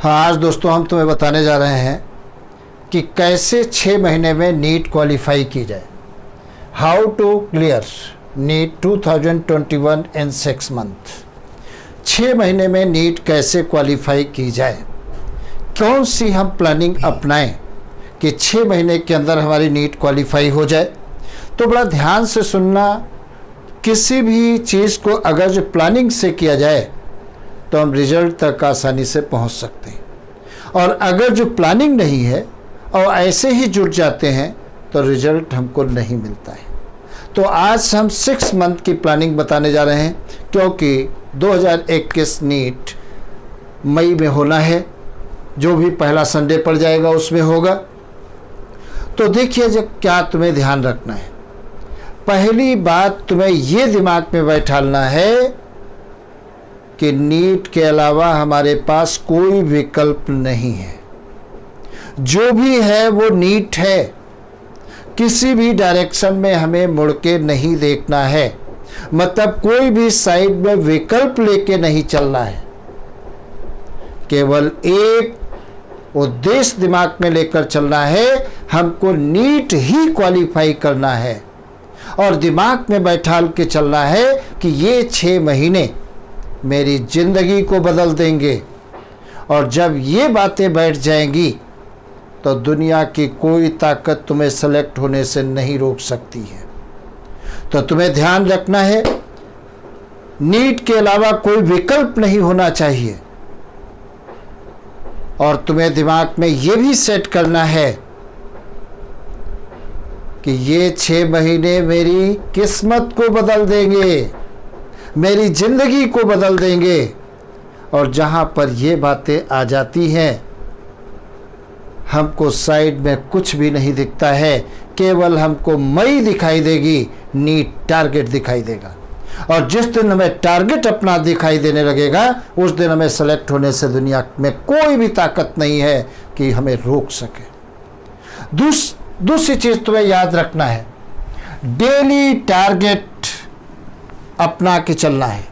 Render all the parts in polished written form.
हाँ, आज दोस्तों हम तुम्हें बताने जा रहे हैं कि कैसे 6 महीने में नीट क्वालिफाई की जाए। How to clear NEET 2021 in 6 month. 6 महीने में नीट कैसे क्वालिफाई की जाए, कौन सी हम प्लानिंग अपनाएं कि 6 महीने के अंदर हमारी नीट क्वालिफाई हो जाए। तो बड़ा ध्यान से सुनना। किसी भी चीज़ को अगर जो प्लानिंग से किया जाए तो हम रिजल्ट तक आसानी से पहुंच सकते हैं, और अगर जो प्लानिंग नहीं है और ऐसे ही जुट जाते हैं तो रिजल्ट हमको नहीं मिलता है। तो आज हम 6 मंथ की प्लानिंग बताने जा रहे हैं, क्योंकि 2021 नीट मई में होना है, जो भी पहला संडे पड़ जाएगा उसमें होगा। तो देखिए जब क्या तुम्हें ध्यान रखना है। पहली बात तुम्हें ये दिमाग में बैठालना है कि नीट के अलावा हमारे पास कोई विकल्प नहीं है। जो भी है वो नीट है। किसी भी डायरेक्शन में हमें मुड़ के नहीं देखना है, मतलब कोई भी साइड में विकल्प लेके नहीं चलना है। केवल एक उद्देश्य दिमाग में लेकर चलना है, हमको नीट ही क्वालिफाई करना है। और दिमाग में बैठाल के चलना है कि ये 6 महीने मेरी ज़िंदगी को बदल देंगे। और जब ये बातें बैठ जाएंगी तो दुनिया की कोई ताकत तुम्हें सेलेक्ट होने से नहीं रोक सकती है। तो तुम्हें ध्यान रखना है, नीट के अलावा कोई विकल्प नहीं होना चाहिए। और तुम्हें दिमाग में ये भी सेट करना है कि ये 6 महीने मेरी किस्मत को बदल देंगे, मेरी ज़िंदगी को बदल देंगे। और जहाँ पर ये बातें आ जाती हैं, हमको साइड में कुछ भी नहीं दिखता है, केवल हमको मई दिखाई देगी, नीट टारगेट दिखाई देगा। और जिस दिन हमें टारगेट अपना दिखाई देने लगेगा, उस दिन हमें सेलेक्ट होने से दुनिया में कोई भी ताकत नहीं है कि हमें रोक सके। दूसरी चीज़ तुम्हें याद रखना है, डेली टारगेट अपना के चलना है।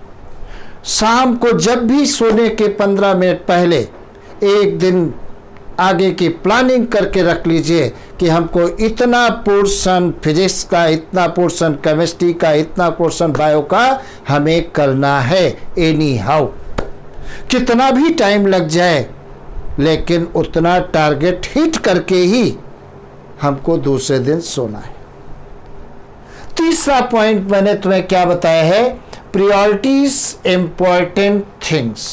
शाम को जब भी सोने के 15 मिनट पहले एक दिन आगे की प्लानिंग करके रख लीजिए कि हमको इतना पोर्शन फिजिक्स का, इतना पोर्शन केमिस्ट्री का, इतना पोर्शन बायो का हमें करना है। एनी हाउ कितना भी टाइम लग जाए, लेकिन उतना टारगेट हिट करके ही हमको दूसरे दिन सोना है। तीसरा पॉइंट मैंने तुम्हें क्या बताया है, प्रायोरिटीज इंपॉर्टेंट थिंग्स।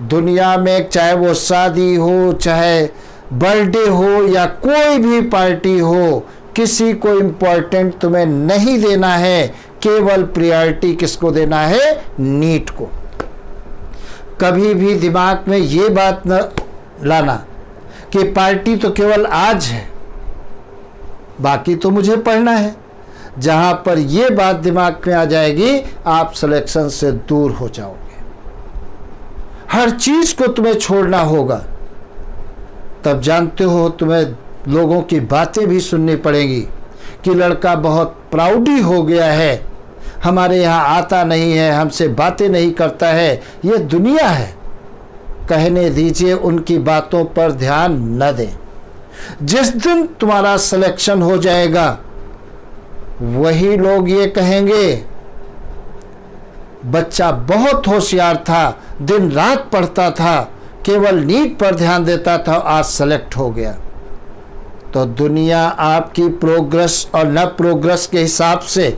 दुनिया में चाहे वो शादी हो, चाहे बर्थडे हो, या कोई भी पार्टी हो, किसी को इंपॉर्टेंट तुम्हें नहीं देना है। केवल प्रायोरिटी किसको देना है, नीट को। कभी भी दिमाग में ये बात न लाना कि पार्टी तो केवल आज है, बाकी तो मुझे पढ़ना है। जहां पर ये बात दिमाग में आ जाएगी, आप सिलेक्शन से दूर हो जाओगे। हर चीज को तुम्हें छोड़ना होगा। तब जानते हो तुम्हें लोगों की बातें भी सुननी पड़ेगी कि लड़का बहुत प्राउडी हो गया है, हमारे यहाँ आता नहीं है, हमसे बातें नहीं करता है। ये दुनिया है, कहने दीजिए, उनकी बातों पर ध्यान न दें। जिस दिन तुम्हारा सिलेक्शन हो जाएगा, वही लोग ये कहेंगे, बच्चा बहुत होशियार था, दिन रात पढ़ता था, केवल नीट पर ध्यान देता था, आज सेलेक्ट हो गया। तो दुनिया आपकी प्रोग्रेस और न प्रोग्रेस के हिसाब से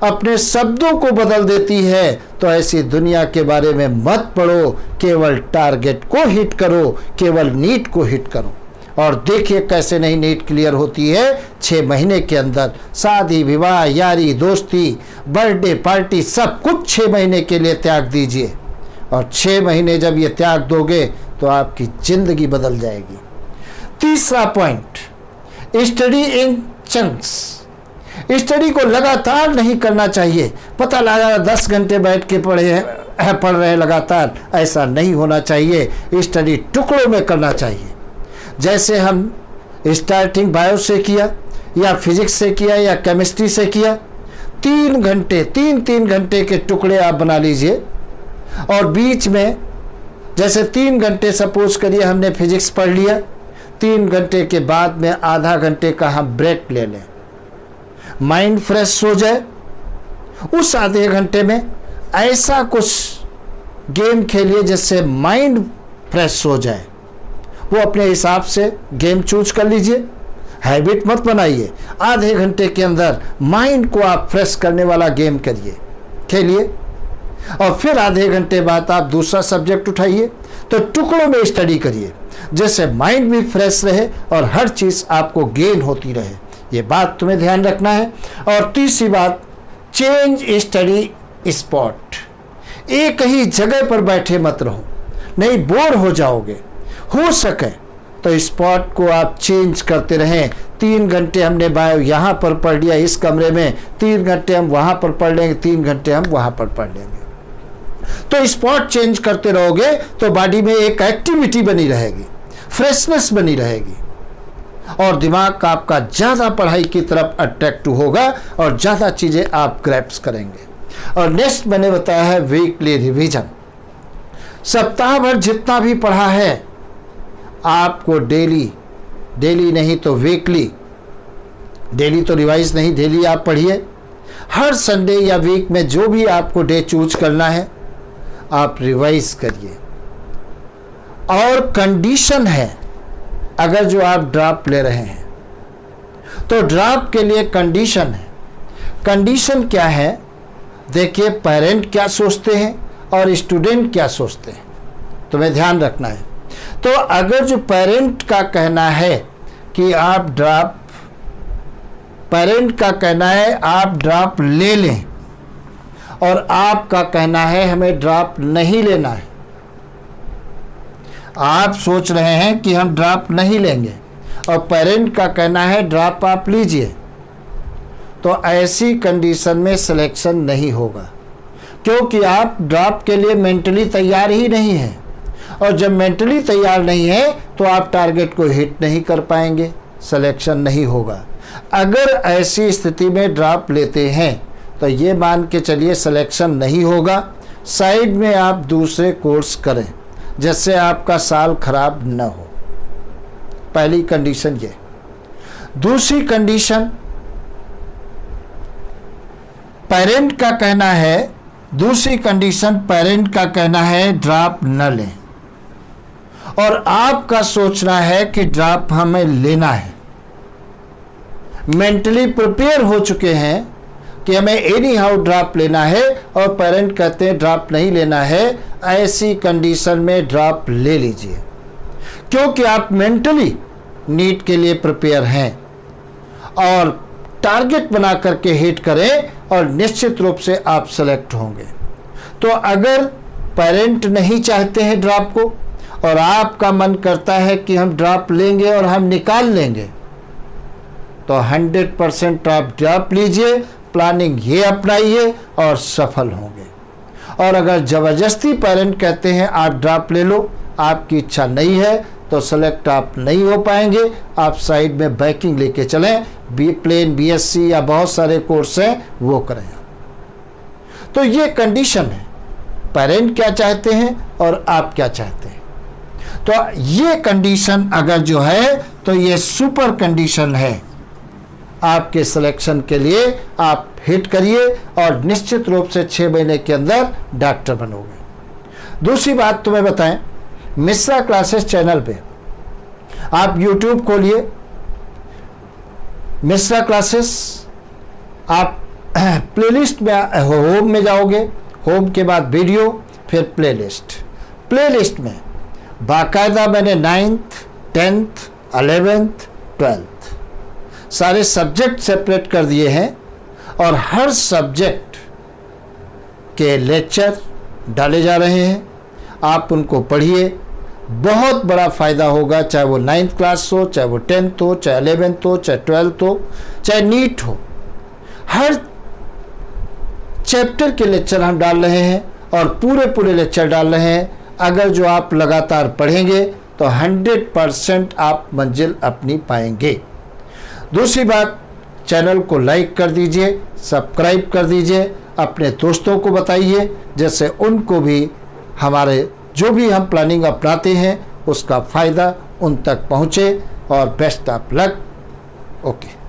अपने शब्दों को बदल देती है। तो ऐसी दुनिया के बारे में मत पढ़ो, केवल टारगेट को हिट करो, केवल नीट को हिट करो। और देखिए कैसे नहीं नीट क्लियर होती है 6 महीने के अंदर। शादी, विवाह, यारी, दोस्ती, बर्थडे पार्टी, सब कुछ 6 महीने के लिए त्याग दीजिए। और 6 महीने जब ये त्याग दोगे तो आपकी ज़िंदगी बदल जाएगी। तीसरा point, study in chunks. Study को लगातार नहीं करना चाहिए। पता लगा 10 घंटे बैठ के पढ़ रहे हैं लगातार, ऐसा नहीं होना चाहिए। स्टडी टुकड़ों में करना चाहिए। जैसे हम स्टार्टिंग बायो से किया, या फिजिक्स से किया, या केमिस्ट्री से किया, 3 घंटे 3-3 घंटे के टुकड़े आप बना लीजिए। और बीच में जैसे 3 घंटे सपोज करिए हमने फिजिक्स पढ़ लिया, 3 घंटे के बाद में आधा घंटे का हम ब्रेक ले लें, माइंड फ्रेश हो जाए। उस आधे घंटे में ऐसा कुछ गेम खेलिए जिससे माइंड फ्रेश हो जाए। वो अपने हिसाब से गेम चूज कर लीजिए, हैबिट मत बनाइए। आधे घंटे के अंदर माइंड को आप फ्रेश करने वाला गेम करिए, खेलिए, और फिर आधे घंटे बाद आप दूसरा सब्जेक्ट उठाइए, तो टुकड़ों में स्टडी करिए जिससे माइंड भी फ्रेश रहे और हर चीज़ आपको गेन होती रहे। ये बात तुम्हें ध्यान रखना है। और तीसरी बात, चेंज स्टडी स्पॉट। एक ही जगह पर बैठे मत रहो, नहीं बोर हो जाओगे। हो सके तो स्पॉट को आप चेंज करते रहें। 3 घंटे हमने बायो यहाँ पर पढ़ लिया इस कमरे में, 3 घंटे हम वहाँ पर पढ़ लेंगे, 3 घंटे हम वहाँ पर पढ़ लेंगे। तो स्पॉट चेंज करते रहोगे तो बॉडी में एक एक्टिविटी बनी रहेगी, फ्रेशनेस बनी रहेगी, और दिमाग आपका ज़्यादा पढ़ाई की तरफ अट्रैक्टिव होगा और ज़्यादा चीज़ें आप ग्रैप्स करेंगे। और नेक्स्ट मैंने बताया है वीकली रिवीजन। सप्ताह भर जितना भी पढ़ा है आपको डेली नहीं तो वीकली, डेली तो रिवाइज नहीं, डेली आप पढ़िए। हर संडे या वीक में जो भी आपको डे चूज करना है आप रिवाइज करिए। और कंडीशन है, अगर जो आप ड्रॉप ले रहे हैं तो ड्रॉप के लिए कंडीशन है। कंडीशन क्या है? देखिए, पेरेंट क्या सोचते हैं और स्टूडेंट क्या सोचते हैं, तुम्हें ध्यान रखना है। तो अगर जो पेरेंट का कहना है कि आप ड्रॉप, पेरेंट का कहना है आप ड्रॉप ले लें और आपका कहना है हमें ड्रॉप नहीं लेना है, आप सोच रहे हैं कि हम ड्रॉप नहीं लेंगे और पेरेंट का कहना है ड्रॉप आप लीजिए, तो ऐसी कंडीशन में सिलेक्शन नहीं होगा, क्योंकि आप ड्रॉप के लिए मेंटली तैयार ही नहीं हैं। और जब मेंटली तैयार नहीं है तो आप टारगेट को हिट नहीं कर पाएंगे, सिलेक्शन नहीं होगा। अगर ऐसी स्थिति में ड्रॉप लेते हैं तो ये मान के चलिए सिलेक्शन नहीं होगा। साइड में आप दूसरे कोर्स करें जिससे आपका साल खराब न हो। पहली कंडीशन ये। दूसरी कंडीशन, पेरेंट का कहना है, दूसरी कंडीशन पेरेंट का कहना है ड्रॉप न लें और आपका सोचना है कि ड्रॉप हमें लेना है। मेंटली प्रिपेयर हो चुके हैं कि हमें एनी हाउ ड्रॉप लेना है और पेरेंट कहते हैं ड्रॉप नहीं लेना है। ऐसी कंडीशन में ड्रॉप ले लीजिए, क्योंकि आप मेंटली नीट के लिए प्रिपेयर हैं और टारगेट बना करके हिट करें और निश्चित रूप से आप सेलेक्ट होंगे। तो अगर पेरेंट नहीं चाहते हैं ड्रॉप को और आपका मन करता है कि हम ड्रॉप लेंगे और हम निकाल लेंगे, तो 100% आप ड्रॉप लीजिए, प्लानिंग ये अपनाइए और सफल होंगे। और अगर ज़बरदस्ती पेरेंट कहते हैं आप ड्रॉप ले लो, आपकी इच्छा नहीं है, तो सेलेक्ट आप नहीं हो पाएंगे। आप साइड में बैकिंग लेके चलें, प्लेन बीएससी या बहुत सारे कोर्स हैं वो करें। तो ये कंडीशन है, पेरेंट क्या चाहते हैं और आप क्या चाहते हैं। तो ये कंडीशन अगर जो है तो ये सुपर कंडीशन है आपके सिलेक्शन के लिए। आप हिट करिए और निश्चित रूप से 6 महीने के अंदर डॉक्टर बनोगे। दूसरी बात तुम्हें बताएं, मिश्रा क्लासेस चैनल पे आप यूट्यूब खोलिए, मिश्रा क्लासेस, आप प्लेलिस्ट में होम में जाओगे, होम के बाद वीडियो, फिर प्लेलिस्ट। प्लेलिस्ट में बाकायदा मैंने 9th, 10th, 11th, 12th सारे सब्जेक्ट सेपरेट कर दिए हैं और हर सब्जेक्ट के लेक्चर डाले जा रहे हैं। आप उनको पढ़िए, बहुत बड़ा फ़ायदा होगा, चाहे वो 9th क्लास हो, चाहे वो 10th हो, चाहे 11th हो, चाहे 12th हो, चाहे नीट हो। हर चैप्टर के लेक्चर हम डाल रहे हैं और पूरे लेक्चर डाल रहे हैं। अगर जो आप लगातार पढ़ेंगे तो 100% आप मंजिल अपनी पाएंगे। दूसरी बात, चैनल को लाइक कर दीजिए, सब्सक्राइब कर दीजिए, अपने दोस्तों को बताइए, जैसे उनको भी हमारे जो भी हम प्लानिंग अपनाते हैं उसका फ़ायदा उन तक पहुँचे। और बेस्ट ऑफ लक। ओके।